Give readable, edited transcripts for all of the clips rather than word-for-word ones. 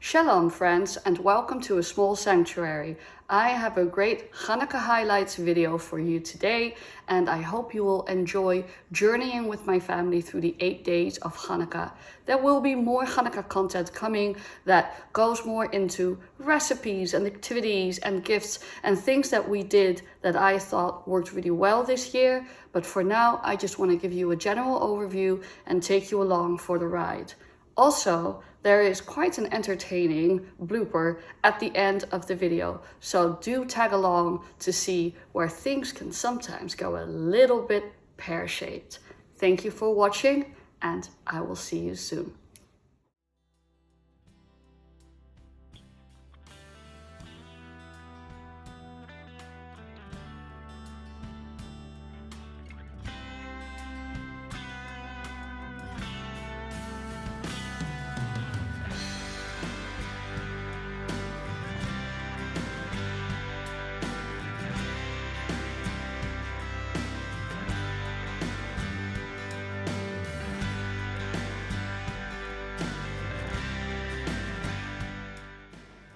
Shalom friends, and welcome to A Small Sanctuary. I have a great Hanukkah highlights video for you today, and I hope you will enjoy journeying with my family through the 8 days of Hanukkah. There will be more Hanukkah content coming that goes more into recipes and activities and gifts and things that we did that I thought worked really well this year. But for now, I just want to give you a general overview and take you along for the ride. Also, there is quite an entertaining blooper at the end of the video, so do tag along to see where things can sometimes go a little bit pear-shaped. Thank you for watching, and I will see you soon.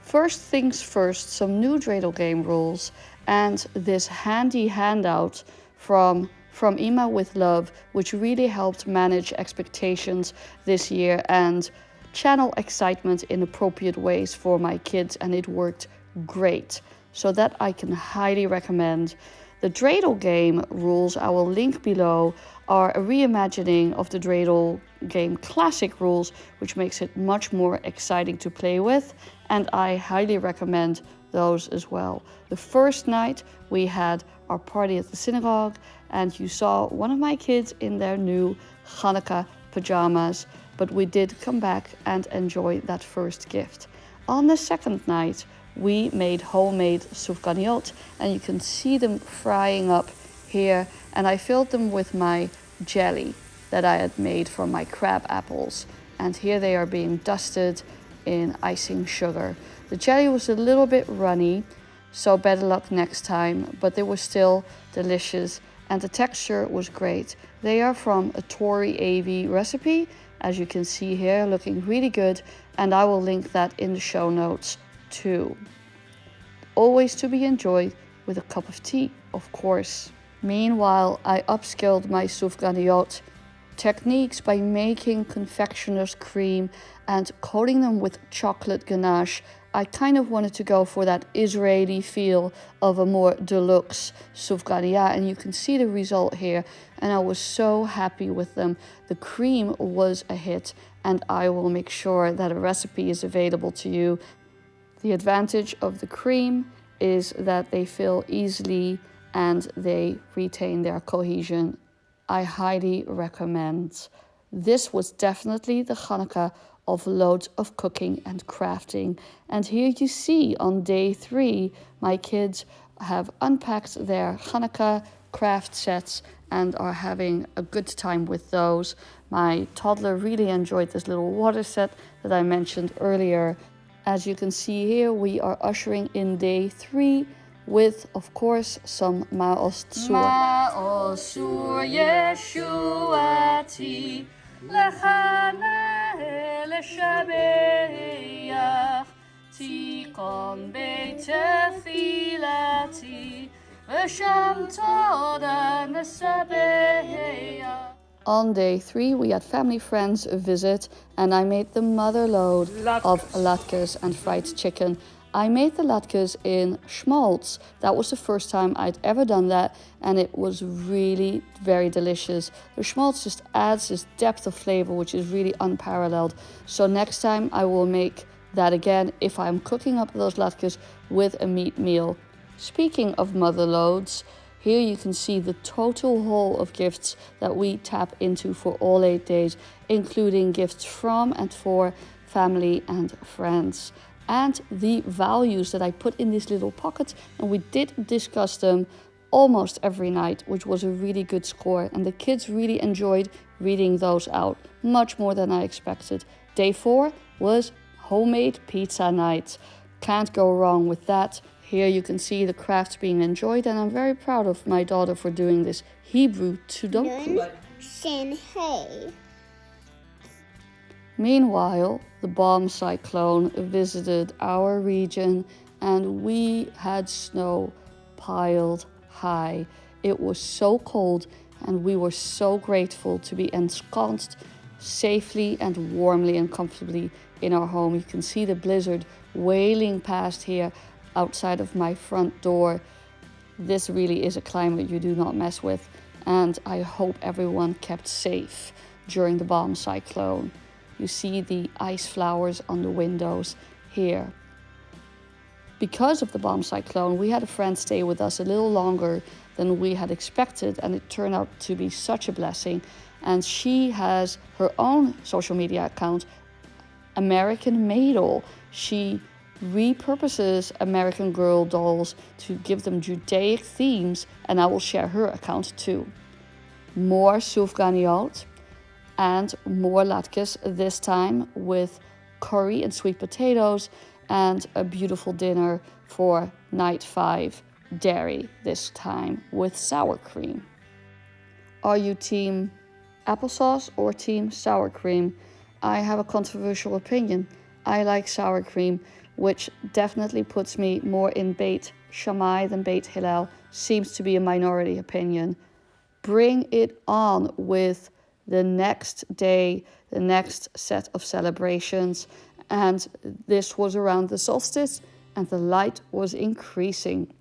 First things first, some new dreidel game rules and this handy handout from Ima with Love, which really helped manage expectations this year and channel excitement in appropriate ways for my kids, and it worked great. So that I can highly recommend. The dreidel game rules I will link below are a reimagining of the dreidel game classic rules, which makes it much more exciting to play with, and I highly recommend those as well. The first night we had our party at the synagogue, and you saw one of my kids in their new Hanukkah pajamas, but we did come back and enjoy that first gift. On the second night we made homemade sufganiyot, and you can see them frying up here, and I filled them with my jelly that I had made from my crab apples, and here they are being dusted in icing sugar. The jelly was a little bit runny, so better luck next time, but they were still delicious and the texture was great. They are from a Tori Avey recipe, as you can see here, looking really good, and I will link that in the show notes too. Always to be enjoyed with a cup of tea, of course. Meanwhile, I upskilled my sufganiyot techniques by making Confectioners cream and coating them with chocolate ganache. I kind of wanted to go for that Israeli feel of a more deluxe sufganiyah, and you can see the result here, and I was so happy with them. The cream was a hit, and I will make sure that a recipe is available to you. The advantage of the cream is that they fill easily and they retain their cohesion. I highly recommend. This was definitely the Hanukkah of loads of cooking and crafting. And here you see on day 3, my kids have unpacked their Hanukkah craft sets and are having a good time with those. My toddler really enjoyed this little water set that I mentioned earlier. As you can see here, we are ushering in day 3 with, of course, some Ma'os Tzur. Ma'os Tzur Yeshuati Lechane Leshabeach Tikon Beit Tefilati V'sham Toda Nesabeach. On day 3, we had family friends visit, and I made the mother load of latkes and fried chicken. I made the latkes in schmaltz. That was the first time I'd ever done that, and it was really very delicious. The schmaltz just adds this depth of flavor, which is really unparalleled. So next time I will make that again if I'm cooking up those latkes with a meat meal. Speaking of mother loads, here you can see the total haul of gifts that we tap into for all 8 days, including gifts from and for family and friends. And the values that I put in these little pockets, and we did discuss them almost every night, which was a really good score, and the kids really enjoyed reading those out, much more than I expected. Day 4 was homemade pizza night. Can't go wrong with that. Here you can see the crafts being enjoyed, and I'm very proud of my daughter for doing this Hebrew Sudoku. Meanwhile, the bomb cyclone visited our region and we had snow piled high. It was so cold and we were so grateful to be ensconced safely and warmly and comfortably in our home. You can see the blizzard wailing past here outside of my front door. This really is a climate you do not mess with, and I hope everyone kept safe during the bomb cyclone. You see the ice flowers on the windows here. Because of the bomb cyclone, we had a friend stay with us a little longer than we had expected, and it turned out to be such a blessing. And she has her own social media account, American Maidel. She repurposes American Girl dolls to give them Judaic themes, and I will share her account too. More sufganiyot and more latkes, this time with curry and sweet potatoes, and a beautiful dinner for night 5, dairy, this time with sour cream. Are you team applesauce or team sour cream? I have a controversial opinion. I like sour cream, which definitely puts me more in Beit Shammai than Beit Hillel. Seems to be a minority opinion. Bring it on with the next day, the next set of celebrations. And this was around the solstice and the light was increasing.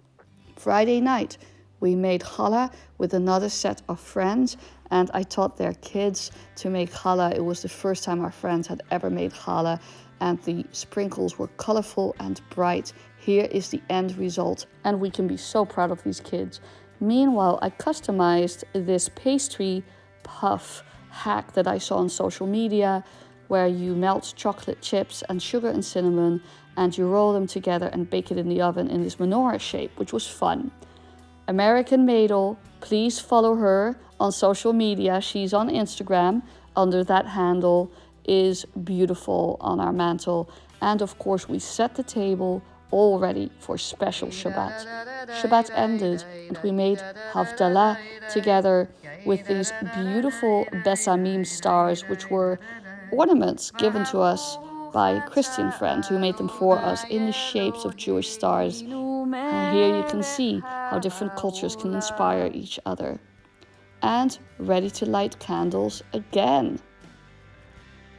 Friday night, we made challah with another set of friends, and I taught their kids to make challah. It was the first time our friends had ever made challah, and the sprinkles were colorful and bright. Here is the end result, and we can be so proud of these kids. Meanwhile, I customized this pastry puff hack that I saw on social media, where you melt chocolate chips and sugar and cinnamon, and you roll them together and bake it in the oven in this menorah shape, which was fun. American Maidel, please follow her on social media. She's on Instagram under that handle, is beautiful on our mantle. And of course, we set the table all ready for special Shabbat. Shabbat ended and we made Havdalah together with these beautiful Besamim stars, which were ornaments given to us by a Christian friend who made them for us in the shapes of Jewish stars. And here you can see how different cultures can inspire each other. And ready to light candles again.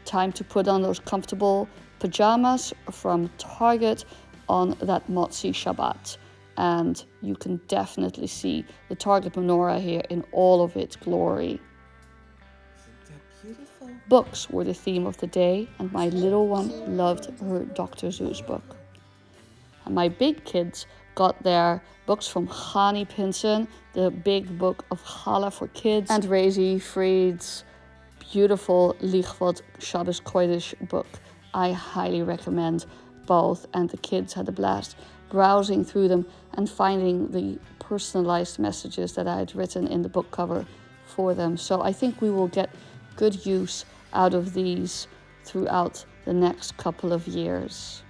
Time to put on those comfortable pajamas from Target on that Motzi Shabbat. And you can definitely see the Target menorah here in all of its glory. Books were the theme of the day, and my little one loved her Dr. Seuss book. And my big kids got their books from Pinson, the big book of Challah for kids, and Raizy Fried's beautiful Lekoved Shabbos Kodesh book. I highly recommend both, and the kids had a blast browsing through them and finding the personalized messages that I had written in the book cover for them. So I think we will get good use out of these throughout the next couple of years.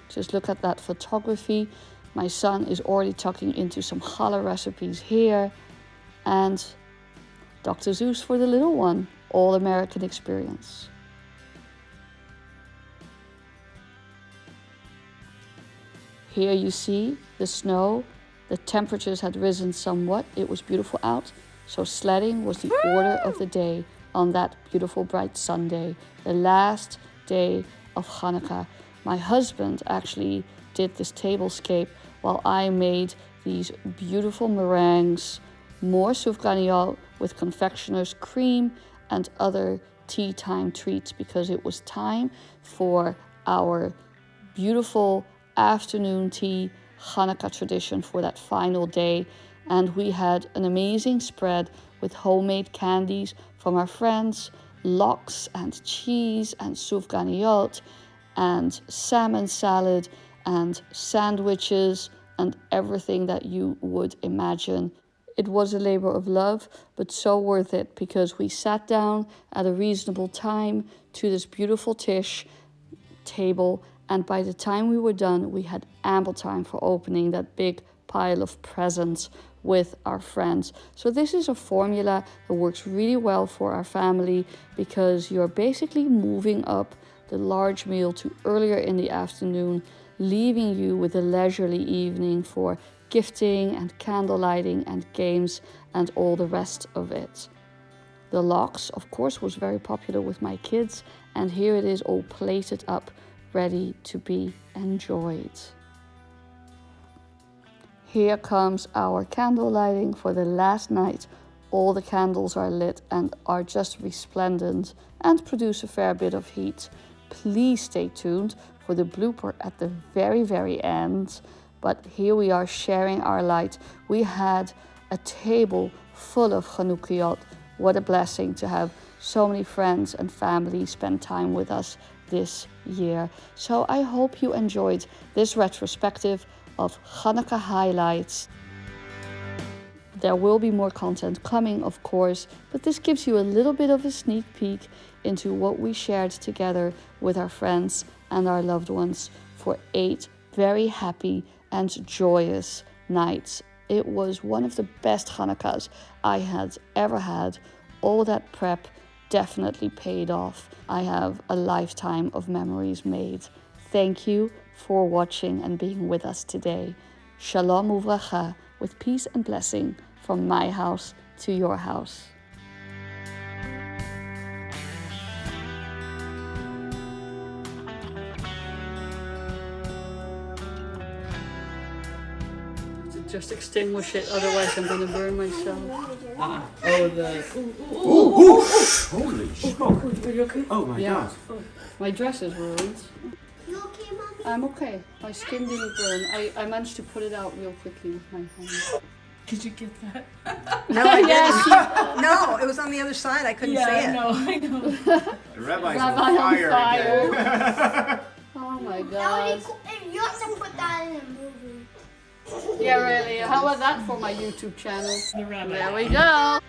Just look at that photography. My son is already tucking into some challah recipes here. And Dr. Seuss for the little one, all American experience. Here you see the snow. The temperatures had risen somewhat. It was beautiful out. So sledding was the order of the day on that beautiful bright Sunday, the last day of Hanukkah. My husband actually did this tablescape while I made these beautiful meringues, more sufganiyot with Confectioners cream and other tea time treats, because it was time for our beautiful afternoon tea Hanukkah tradition for that final day. And we had an amazing spread with homemade candies from our friends, lox and cheese and sufganiyot and salmon salad and sandwiches and everything that you would imagine. It was a labor of love, but so worth it, because we sat down at a reasonable time to this beautiful tish table, and by the time we were done, we had ample time for opening that big pile of presents with our friends. So this is a formula that works really well for our family because you're basically moving up the large meal to earlier in the afternoon, leaving you with a leisurely evening for gifting and candle lighting and games and all the rest of it. The lox, of course, was very popular with my kids, and here it is all plated up, ready to be enjoyed. Here comes our candle lighting for the last night. All the candles are lit and are just resplendent and produce a fair bit of heat. Please stay tuned for the blooper at the very end. But here we are sharing our light. We had a table full of Hanukkah. What a blessing to have so many friends and family spend time with us this year. So I hope you enjoyed this retrospective of Hanukkah highlights. There will be more content coming, of course, but this gives you a little bit of a sneak peek into what we shared together with our friends and our loved ones for 8 very happy and joyous nights. It was one of the best Hanukkahs I had ever had. All that prep definitely paid off. I have a lifetime of memories made. Thank you for watching and being with us today. Shalom uvracha, with peace and blessing from my house to your house. Just extinguish it, otherwise I'm going to burn myself. Holy shit. Are you okay? Oh my god. Oh, my dress is ruined. You okay, Mommy? I'm okay. My skin didn't burn. I managed to put it out real quickly with my hand. Did you get that? No, I didn't. Yes. No, it was on the other side. I couldn't see it. I know. The rabbi's Rabbi on on fire, fire. again. Oh my That would god. be cool. You have to put that in a movie. Yeah, really. How about that for my YouTube channel? The rabbi. There we go.